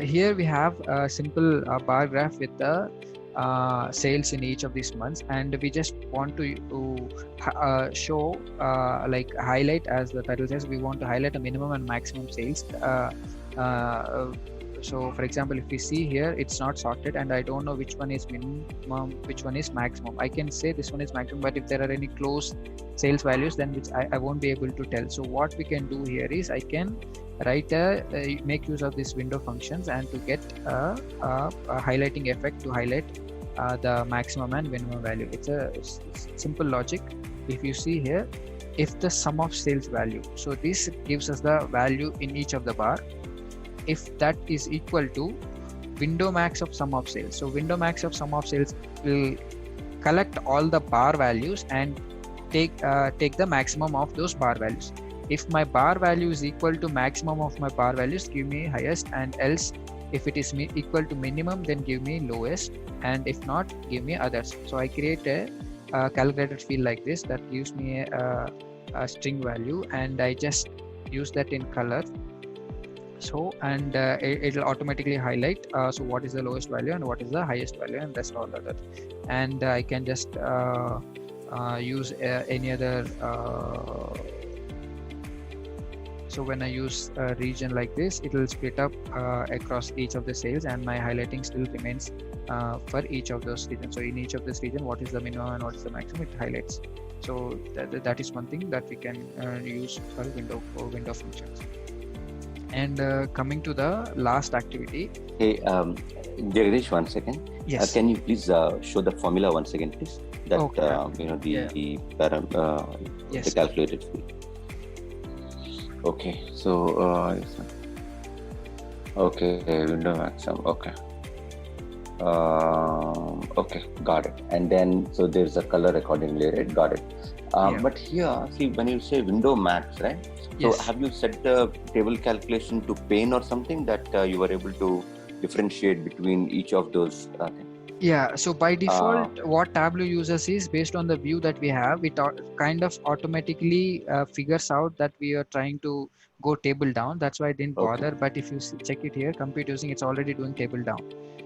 here we have a simple bar graph with the sales in each of these months, and we just want to show like highlight, as the title says, we want to highlight a minimum and maximum sales. So for example, if we see here, it's not sorted and I don't know which one is minimum, which one is maximum. I can say this one is maximum, but if there are any close sales values, then which I won't be able to tell. So what we can do here is I can write make use of these window functions and to get a highlighting effect to highlight the maximum and minimum value. It's a simple logic. If you see here, if the sum of sales value, so this gives us the value in each of the bar, if that is equal to window max of sum of sales. So window max of sum of sales will collect all the bar values and take the maximum of those bar values. If my bar value is equal to maximum of my bar values, give me highest, and else if it is equal to minimum, then give me lowest, and if not, give me others. So I create a calculated field like this that gives me a string value, and I just use that in color. So and it'll automatically highlight so what is the lowest value and what is the highest value, and that's all other. And I can just use any other so when I use a region like this, it will split up across each of the sales, and my highlighting still remains for each of those regions. So in each of this region, what is the minimum and what is the maximum, it highlights. So that is one thing that we can use for window functions. And coming to the last activity. Hey, Jagdish, 1 second. Yes. Can you please show the formula once again, please? That okay. the calculated field. Okay, so okay, window maximum. Okay. Okay, got it. And then so there's a color accordingly, right? Got it. But here, see, when you say window max, right? So have you set the table calculation to pane or something that you were able to differentiate between each of those things? Yeah, so by default, what Tableau uses is based on the view that we have, it kind of automatically figures out that we are trying to go table down. That's why I didn't bother. But if you check it here, compute using, it's already doing table down.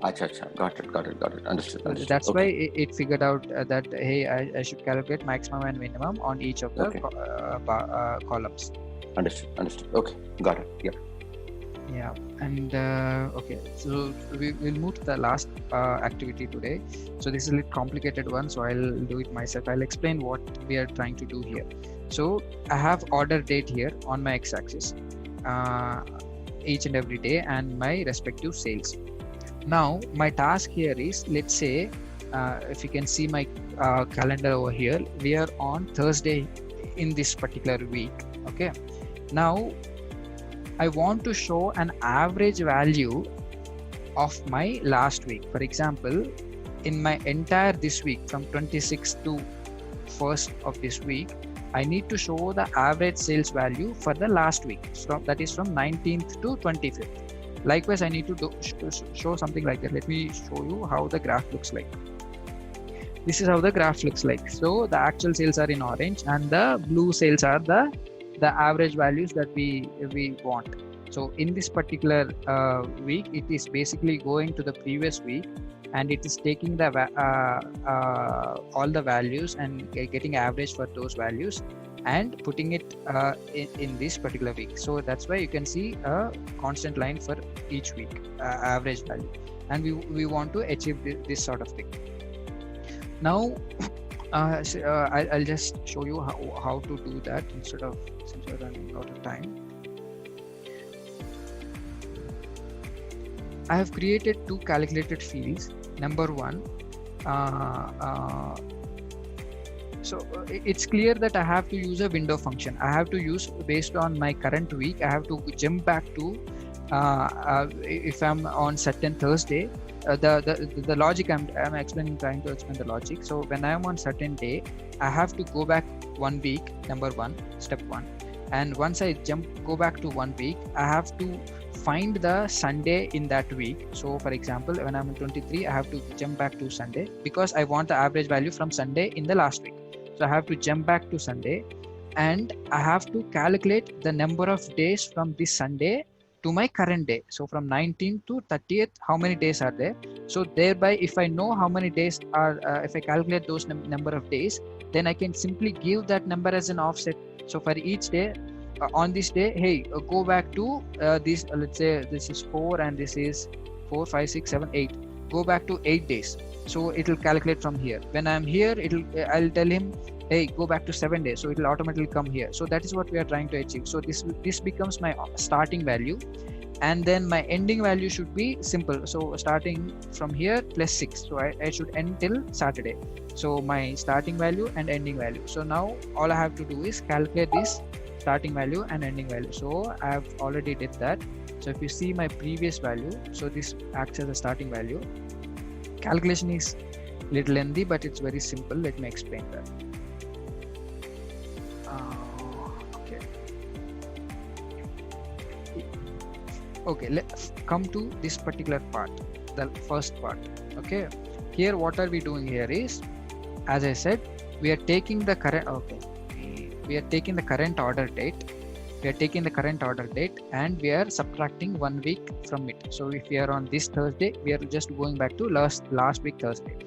Acha. Got it. Understood. That's why it figured out that, hey, I should calculate maximum and minimum on each of the columns. Understood. Okay, got it. Yeah, and okay, so we'll move to the last activity today. So this is a little complicated one, so I'll do it myself. I'll explain what we are trying to do here. So I have order date here on my x-axis each and every day, and my respective sales. Now my task here is, let's say if you can see my calendar over here, we are on Thursday in this particular week. Okay, now I want to show an average value of my last week. For example, in my entire this week, from 26th to 1st of this week, I need to show the average sales value for the last week. So that is from 19th to 25th. Likewise, I need to show something like that. Let me show you how the graph looks like. This is how the graph looks like. So the actual sales are in orange, and the blue sales are the average values that we want. So in this particular week, it is basically going to the previous week, and it is taking the all the values and getting average for those values and putting it in this particular week. So that's why you can see a constant line for each week, average value, and we want to achieve this sort of thing. Now I'll just show you how to do that instead of, since we're running out of time. I have created two calculated fields. Number one, so it's clear that I have to use a window function. I have to use, based on my current week, I have to jump back to if I'm on certain Thursday, the logic I'm explaining, trying to explain the logic. So when I'm on certain day, I have to go back 1 week, number one, step one. And once I go back to 1 week, I have to find the Sunday in that week. So for example, when I'm on 23, I have to jump back to Sunday because I want the average value from Sunday in the last week. So I have to jump back to Sunday, and I have to calculate the number of days from this Sunday to my current day. So from 19th to 30th, how many days are there? So thereby, if I know how many days are, if I calculate those number of days, then I can simply give that number as an offset. So for each day, on this day, hey, go back to this. Let's say this is 4 and this is 4, 5, 6, 7, 8. Go back to 8 days. So it will calculate from here. When I'm here, I'll tell him, hey, go back to 7 days. So it will automatically come here. So that is what we are trying to achieve. So this becomes my starting value, and then my ending value should be simple. So starting from here plus 6. So I should end till Saturday. So my starting value and ending value. So now all I have to do is calculate this starting value and ending value. So I have already did that. So if you see my previous value, so this acts as a starting value. Calculation is little lengthy, but it's very simple. Let me explain that. Okay, let's come to this particular part, the first part. Okay, here what are we doing here is, as I said, we are taking the current. Okay, we are taking the current order date. We are taking the current order date and we are subtracting 1 week from it. So if we are on this Thursday, we are just going back to last week Thursday.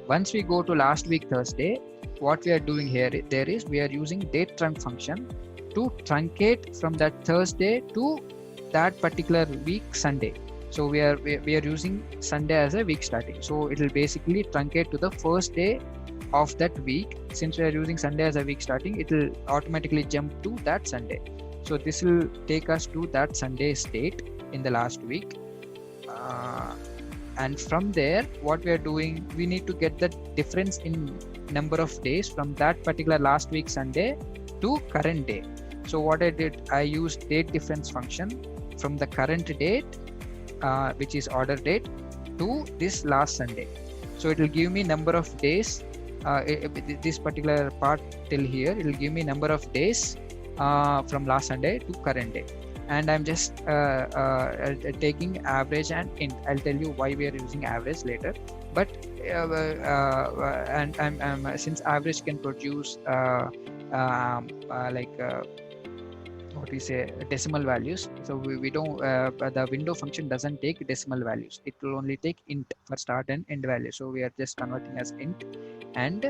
Once we go to last week Thursday, what we are doing here there is we are using date trunc function to truncate from that Thursday to that particular week Sunday. So we are using Sunday as a week starting. So it will basically truncate to the first day of that week. Since we are using Sunday as a week starting, it will automatically jump to that Sunday. So this will take us to that Sunday state in the last week. And from there, what we are doing, we need to get the difference in number of days from that particular last week Sunday to current day. So what I did, I used date difference function from the current date, which is order date, to this last Sunday. So it will give me number of days. This particular part till here, it will give me number of days from last Sunday to current day. And I'm just taking average and int. I'll tell you why we are using average later. But and I'm since average can produce what we say decimal values, so we don't the window function doesn't take decimal values. It will only take int for start and end value. So we are just converting as int and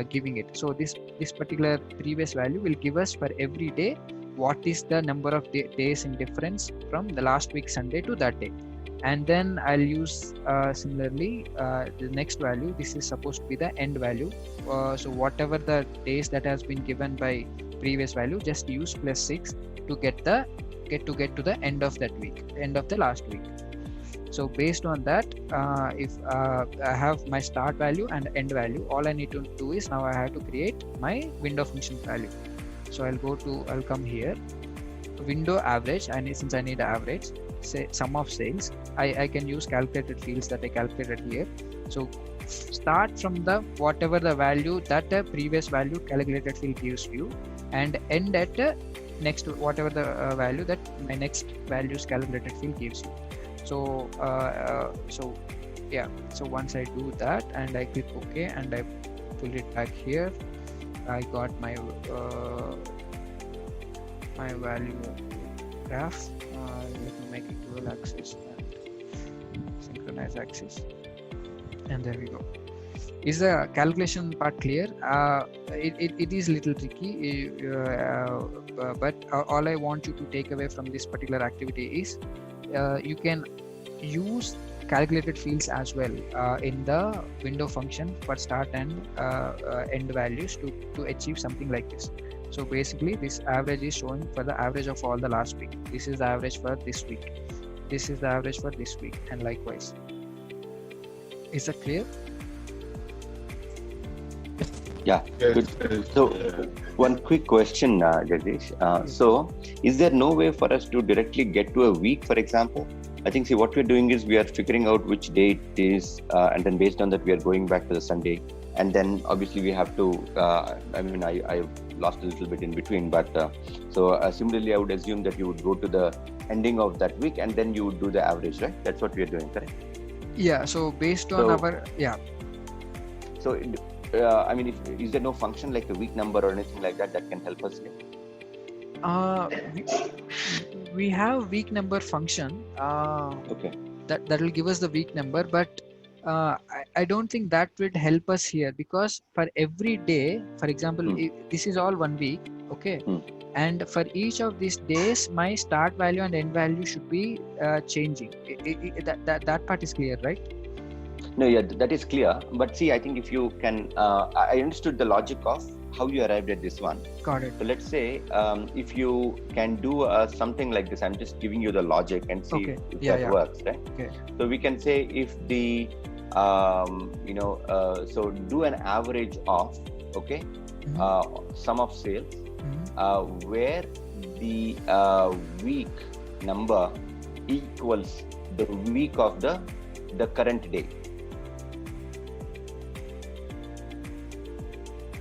giving it. So this particular previous value will give us for every day what is the number of days in difference from the last week Sunday to that day. And then I'll use similarly the next value. This is supposed to be the end value. So whatever the days that has been given by previous value, just use plus 6 to get to the end of that week, end of the last week. So based on that, if I have my start value and end value, all I need to do is now I have to create my window function value. So I'll come here, window average, and since I need average, say sum of sales, I can use calculated fields that I calculated here. So start from the whatever the value that the previous value calculated field gives you, and end at next whatever the value that my next values calculated field gives you. So so once I do that and I click OK and I pull it back here, I got my my value graph. Let me make it dual axis and synchronize axis, and there we go. Is the calculation part clear? It is little tricky, but all I want you to take away from this particular activity is you can use calculated fields as well in the window function for start and end values to achieve something like this. So basically this average is showing for the average of all the last week. This is the average for this week. This is the average for this week, and likewise. Is that clear? Yeah, good. So one quick question, Jagdish. So is there no way for us to directly get to a week, for example? I think, see, what we're doing is we are figuring out which day it is, and then based on that, we are going back to the Sunday. And then obviously we have to, I lost a little bit in between, but similarly, I would assume that you would go to the ending of that week and then you would do the average, right? That's what we are doing, correct? Yeah, so based on our, yeah. So, is there no function like a week number or anything like that that can help us here? we have week number function. Okay. That will give us the week number, but I don't think that would help us here, because for every day, for example, this is all 1 week, okay, and for each of these days my start value and end value should be changing. That part is clear, right? No, yeah, that is clear. But see, I think if you can, I understood the logic of how you arrived at this one. Got it. So let's say if you can do something like this, I'm just giving you the logic and see if that works, right? Okay. So we can say if the, so do an average of, okay, sum of sales, where the week number equals the week of the current day.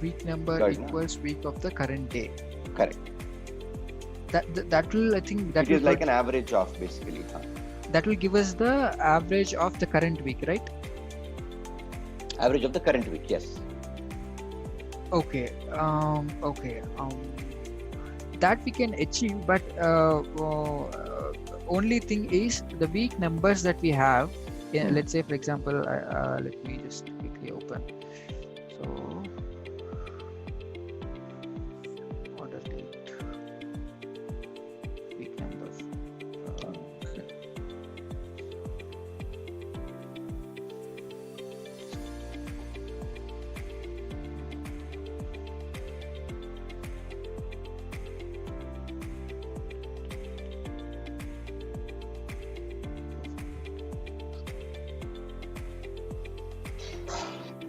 Week number equals week of the current day. Correct. That will, I think, that it is like an average of, basically. That will give us the average of the current week, right? Average of the current week, yes. Okay. That we can achieve, but only thing is the week numbers that we have. Let's say, for example, let me just quickly open. So, order date, week numbers.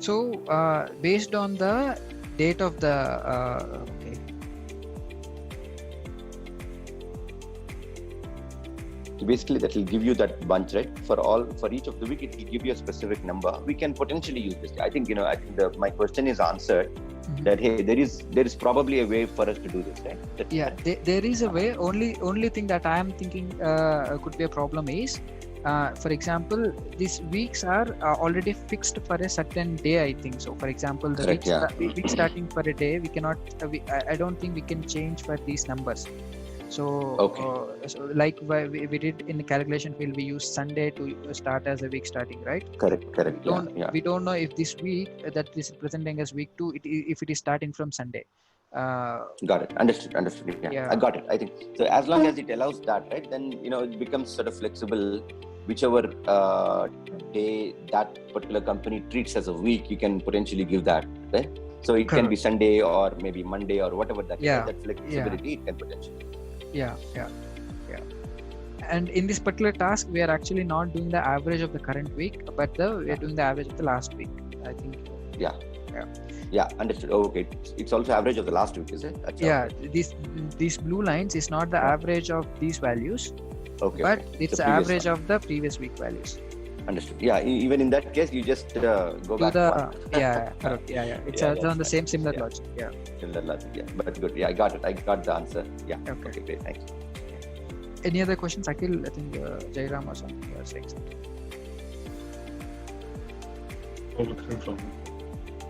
So based on the date of the okay. So basically that will give you that bunch, right? For each of the week, it will give you a specific number. We can potentially use this. I think my question is answered. That hey, there is probably a way for us to do this, right? There is a way. Only thing that I am thinking could be a problem is, for example, these weeks are already fixed for a certain day, I think so. For example, the week starting for a day, we cannot. I don't think we can change for these numbers. So, so like we did in the calculation field, we use Sunday to start as a week starting, right? Correct. We don't know if this week that this is presenting as week 2, if it is starting from Sunday. Got it. Understood. Yeah, I got it. I think so. As long as it allows that, right? Then it becomes sort of flexible. Whichever day that particular company treats as a week, you can potentially give that, right? So it can be Sunday or maybe Monday or whatever that. That flexibility it can potentially. Yeah. And in this particular task, we are actually not doing the average of the current week, but we are doing the average of the last week, I think. Yeah, understood. Okay, it's also average of the last week, is it? These blue lines is not the average of these values, but it's the average of the previous week values. Understood. Yeah, even in that case, you just go back. Correct. It's on the similar logic. Similar logic. Yeah, but good. Yeah, I got it. I got the answer. Yeah. Okay, great. Thanks. Any other questions, Akhil? I think Jairam or something you are saying something.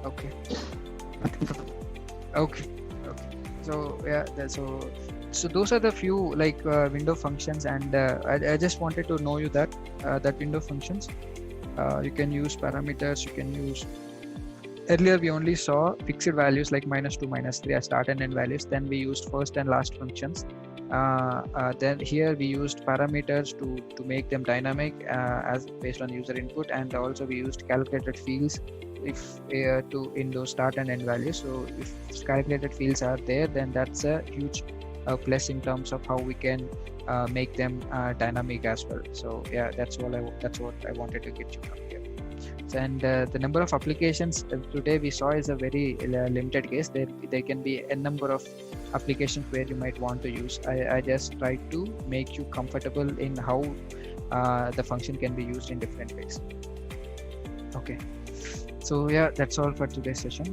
Okay. So those are the few window functions, and I just wanted to know you that window functions, you can use parameters, you can use. Earlier we only saw fixed values like -2, -3 as start and end values. Then we used first and last functions. Then here we used parameters to make them dynamic as based on user input, and also we used calculated fields in those start and end values. So if calculated fields are there, then that's a huge plus in terms of how we can make them dynamic as well. So that's what I wanted to get you from here. And the number of applications today we saw is a very limited case. There can be a number of applications where you might want to use. I just tried to make you comfortable in how the function can be used in different ways. Okay, so that's all for today's session.